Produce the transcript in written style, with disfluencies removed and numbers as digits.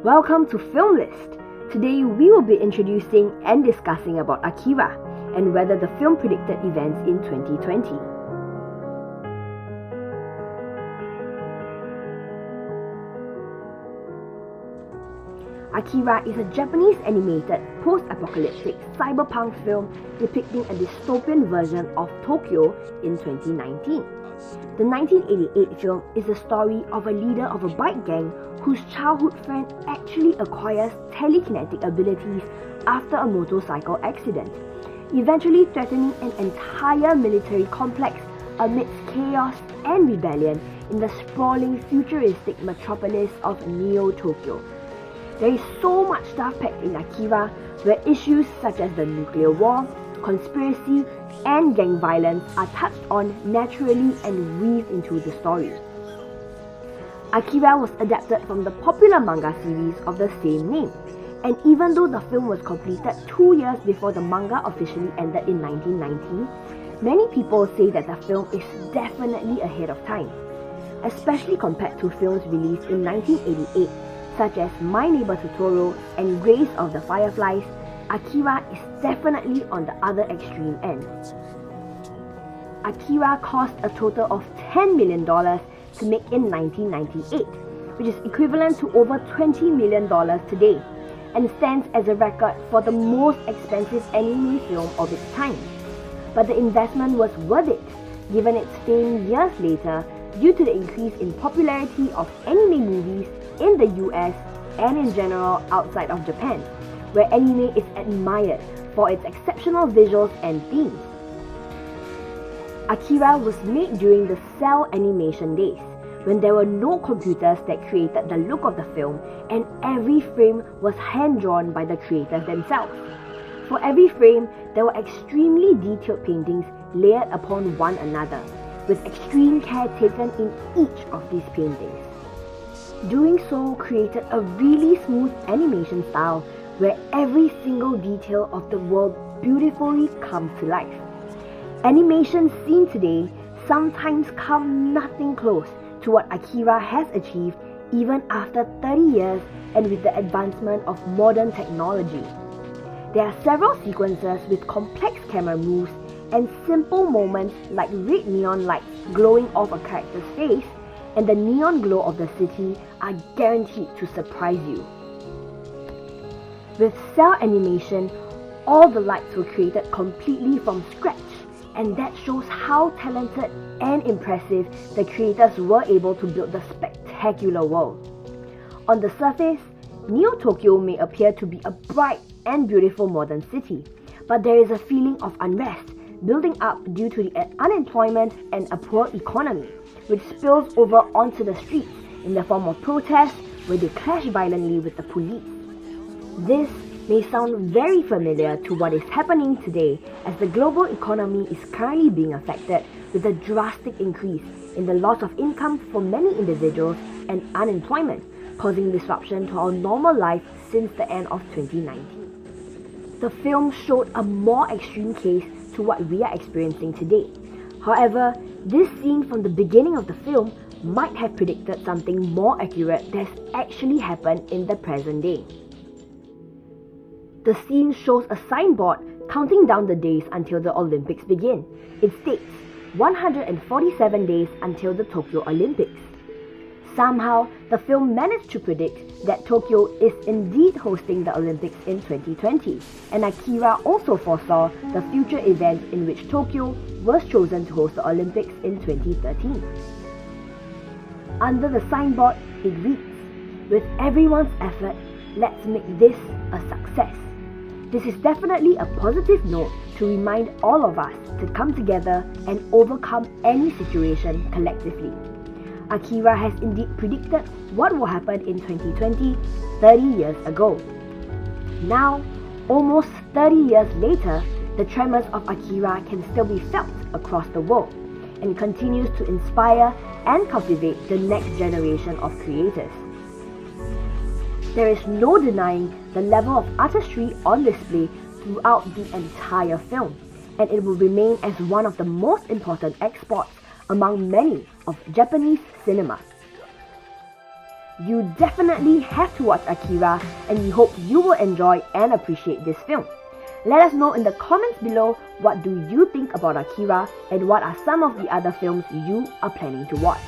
Welcome to Film List. Today we will be introducing and discussing about Akira and whether the film predicted events in 2020. Akira is a Japanese animated, post-apocalyptic cyberpunk film depicting a dystopian version of Tokyo in 2019. The 1988 film is the story of a leader of a bike gang whose childhood friend actually acquires telekinetic abilities after a motorcycle accident, eventually threatening an entire military complex amidst chaos and rebellion in the sprawling futuristic metropolis of Neo-Tokyo. There is so much stuff packed in Akira, where issues such as the nuclear war, conspiracy, and gang violence are touched on naturally and weaved into the story. Akira was adapted from the popular manga series of the same name, and even though the film was completed 2 years before the manga officially ended in 1990, many people say that the film is definitely ahead of time, especially compared to films released in 1988 such as My Neighbor Totoro and Grace of the Fireflies. Akira is definitely on the other extreme end. Akira cost a total of $10 million to make in 1998, which is equivalent to over $20 million today, and stands as a record for the most expensive anime film of its time. But the investment was worth it, given its fame years later due to the increase in popularity of anime movies in the US and in general outside of Japan, where anime is admired for its exceptional visuals and themes. Akira was made during the cell animation days, when there were no computers that created the look of the film, and every frame was hand-drawn by the creators themselves. For every frame, there were extremely detailed paintings layered upon one another, with extreme care taken in each of these paintings. Doing so created a really smooth animation style where every single detail of the world beautifully comes to life. Animations seen today sometimes come nothing close to what Akira has achieved even after 30 years and with the advancement of modern technology. There are several sequences with complex camera moves and simple moments like red neon lights glowing off a character's face, and the neon glow of the city are guaranteed to surprise you. With cell animation, all the lights were created completely from scratch, and that shows how talented and impressive the creators were able to build the spectacular world. On the surface, Neo-Tokyo may appear to be a bright and beautiful modern city, but there is a feeling of unrest building up due to the unemployment and a poor economy, which spills over onto the streets in the form of protests where they clash violently with the police. This may sound very familiar to what is happening today, as the global economy is currently being affected with a drastic increase in the loss of income for many individuals and unemployment, causing disruption to our normal life since the end of 2019. The film showed a more extreme case to what we are experiencing today. However, this scene from the beginning of the film might have predicted something more accurate that's actually happened in the present day. The scene shows a signboard counting down the days until the Olympics begin. It states 147 days until the Tokyo Olympics. Somehow, the film managed to predict that Tokyo is indeed hosting the Olympics in 2020, and Akira also foresaw the future events in which Tokyo was chosen to host the Olympics in 2013. Under the signboard, it reads, "With everyone's effort, let's make this a success." This is definitely a positive note to remind all of us to come together and overcome any situation collectively. Akira has indeed predicted what will happen in 2020 30 years ago. Now, almost 30 years later, the tremors of Akira can still be felt across the world and continues to inspire and cultivate the next generation of creators. There is no denying the level of artistry on display throughout the entire film, and it will remain as one of the most important exports among many of Japanese cinema. You definitely have to watch Akira, and we hope you will enjoy and appreciate this film. Let us know in the comments below what do you think about Akira and what are some of the other films you are planning to watch.